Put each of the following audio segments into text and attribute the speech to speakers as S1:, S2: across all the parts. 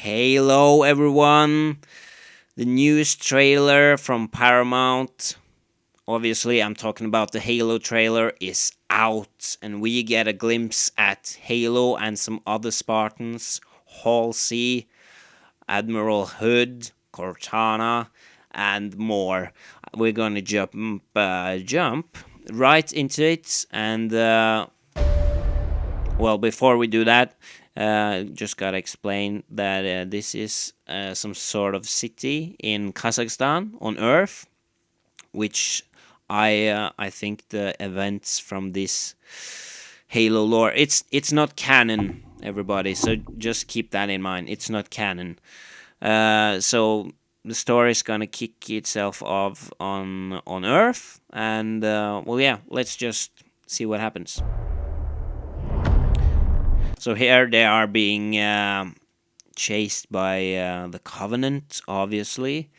S1: Halo, everyone! The newest trailer from Paramount. Obviously, I'm talking about the Halo trailer is out, and we get a glimpse at Halo and some other Spartans, Halsey, Admiral Hood, Cortana, and more. We're gonna jump right into it, and well, before we do that, just gotta explain that this is some sort of city in Kazakhstan on Earth, which I think the events from this Halo lore, it's not canon, everybody. So just keep that in mind. It's not canon. So the story is gonna kick itself off on Earth, and well, yeah, let's just see what happens. So here they are being chased by the Covenant, obviously,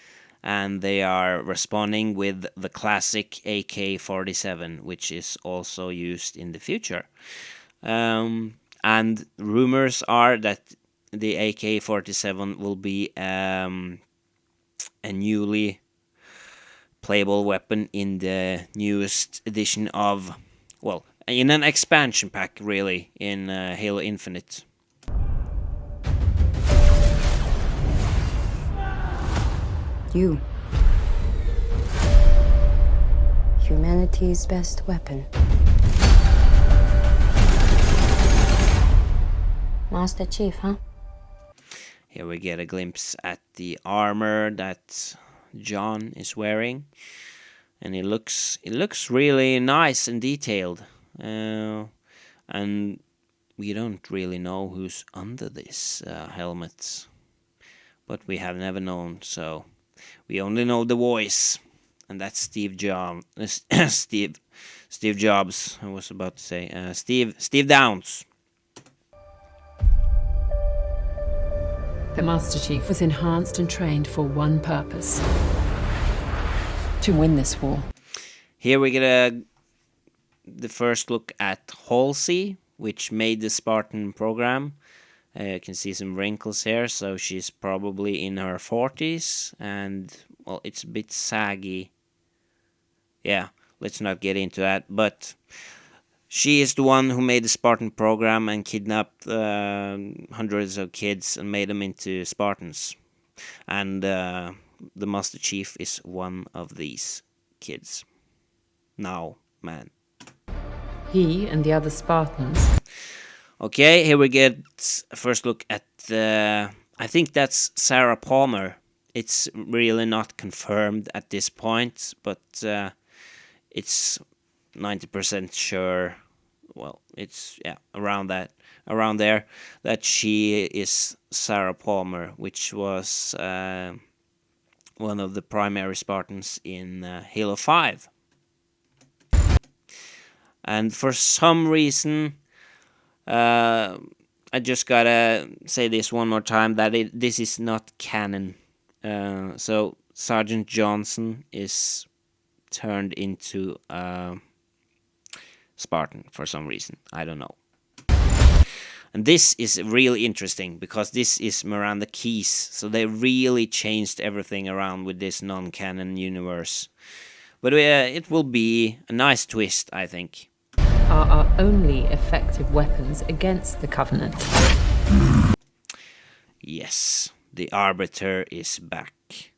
S1: and they are responding with the classic AK-47, which is also used in the future. And rumors are that the AK-47 will be a newly playable weapon in the newest edition of, well, in an expansion pack, really, in Halo Infinite.
S2: You. Humanity's best weapon. Master Chief, huh?
S1: Here we get a glimpse at the armor that John is wearing, and it looks really nice and detailed. And we don't really know who's under this helmet, but we have never known, so we only know the voice, and that's Steve Jobs. Steve Jobs. I was about to say Steve Downs.
S3: The Master Chief was enhanced and trained for one purpose: to win this war.
S1: Here we get the first look at Halsey, which made the Spartan program. You can see some wrinkles here, so she's probably in her 40s, and, well, it's a bit saggy. Yeah, let's not get into that, but she is the one who made the Spartan program and kidnapped hundreds of kids and made them into Spartans. And the Master Chief is one of these kids. Now, man.
S3: He and the other Spartans.
S1: Okay, here we get a first look at I think that's Sarah Palmer. It's really not confirmed at this point, but it's 90% sure. Well, it's around there that she is Sarah Palmer, which was one of the primary Spartans in Halo 5. And for some reason, I just gotta say this one more time, that this is not canon. So Sergeant Johnson is turned into Spartan for some reason. I don't know. And this is really interesting because this is Miranda Keyes. So they really changed everything around with this non-canon universe. But it will be a nice twist, I think.
S3: Are our only effective weapons against the Covenant.
S1: Yes, the Arbiter is back.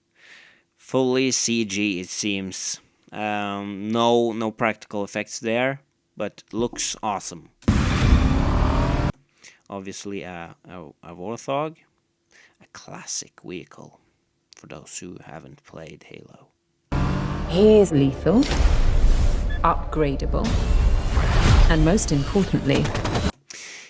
S1: Fully CG, it seems. No practical effects there, but looks awesome. Obviously, a Warthog, a classic vehicle for those who haven't played Halo.
S3: He is lethal, upgradable, and most importantly,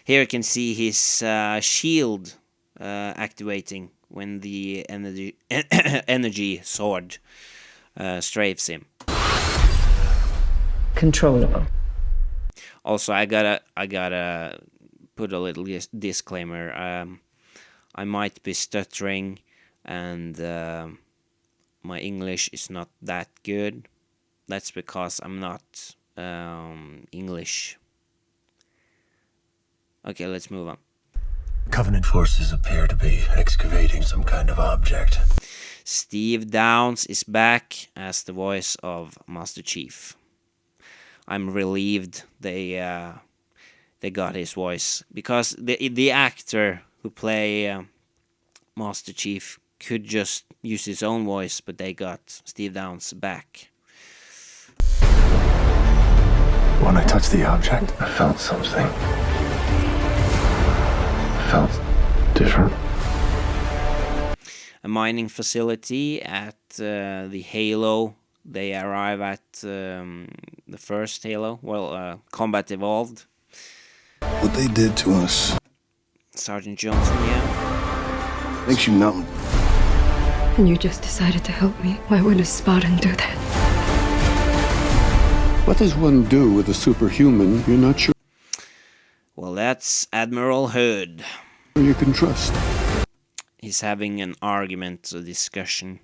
S1: here you can see his shield activating when the energy sword strafes him.
S3: controllable.
S1: Also, I gotta put a little disclaimer. I might be stuttering, and my English is not that good. That's because I'm not English. Okay, let's move on.
S4: Covenant forces appear to be excavating some kind of object.
S1: Steve Downes is back as the voice of Master Chief. I'm relieved they got his voice, because the actor who play Master Chief could just use his own voice, but they got Steve Downes back.
S4: When I touched the object, I felt something. I felt different.
S1: A mining facility at the Halo. They arrive at the first Halo. Well, Combat Evolved.
S5: What they did to us
S1: Sergeant Johnson, yeah.
S5: makes you numb.
S2: And you just decided to help me. Why would a Spartan do that?
S5: What does one do with a superhuman you're not sure
S1: Well, that's Admiral Hood.
S5: you can trust?
S1: He's having an argument, a discussion,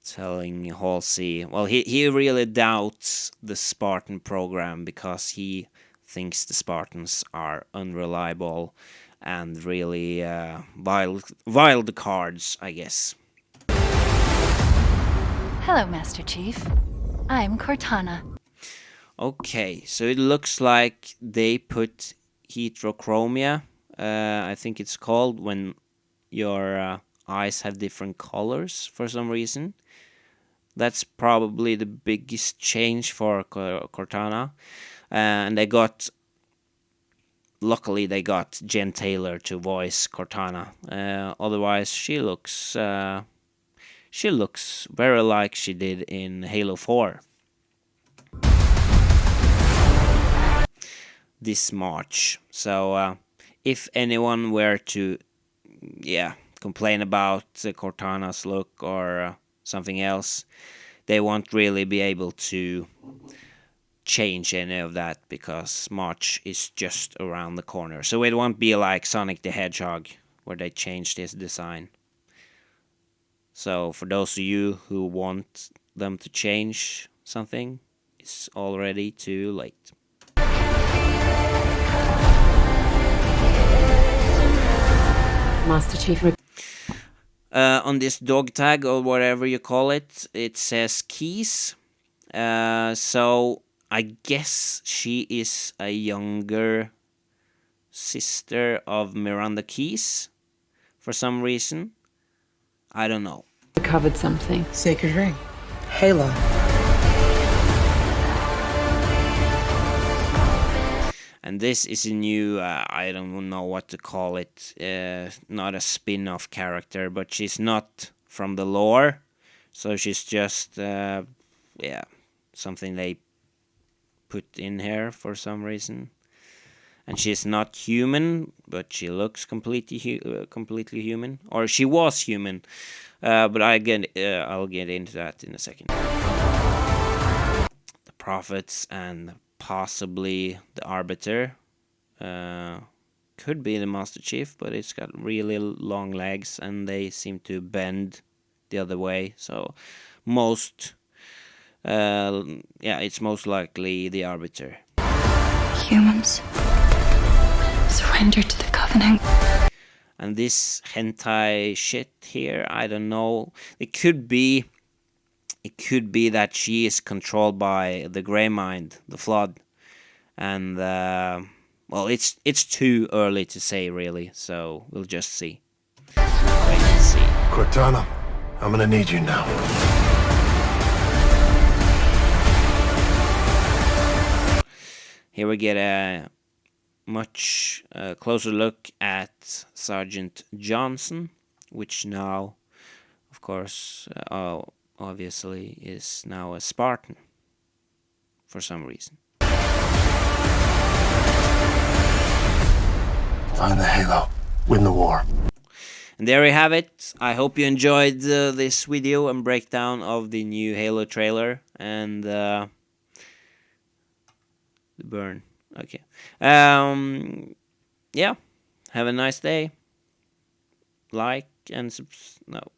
S1: telling Halsey, well, he really doubts the Spartan program because he thinks the Spartans are unreliable and really wild cards, I guess.
S6: Hello, Master Chief. I'm Cortana.
S1: Okay, so it looks like they put heterochromia, I think it's called, when your eyes have different colors for some reason. That's probably the biggest change for Cortana. And luckily they got Jen Taylor to voice Cortana. Otherwise, she looks very like she did in Halo 4. This March. So if anyone were to complain about Cortana's look or something else, they won't really be able to change any of that because March is just around the corner. So it won't be like Sonic the Hedgehog where they changed his design. So for those of you who want them to change something, it's already too late.
S3: Master Chief.
S1: On this dog tag or whatever you call it, it says Keys. So I guess she is a younger sister of Miranda Keys for some reason. I don't know.
S3: Recovered something.
S7: Sacred ring. Halo.
S1: And this is a new, I don't know what to call it, not a spin-off character, but she's not from the lore. So she's just, something they put in here for some reason. And she's not human, but she looks completely human. Or she was human, but I'll get into that in a second. The Prophets and possibly the Arbiter. Could be the Master Chief, but it's got really long legs and they seem to bend the other way. So it's most likely the Arbiter.
S2: Humans. Surrender to the Covenant.
S1: And this hentai shit here, I don't know. It could be that she is controlled by the Grey Mind, the Flood, and it's too early to say really. So we'll just see. Wait and see.
S4: Cortana, I'm gonna need you now.
S1: Here we get a much closer look at Sergeant Johnson, which now, of course, obviously is now a Spartan for some reason.
S4: Find the Halo. Win the war.
S1: And there you have it. I hope you enjoyed this video and breakdown of the new Halo trailer and the burn. Okay. Yeah. Have a nice day. Like and no.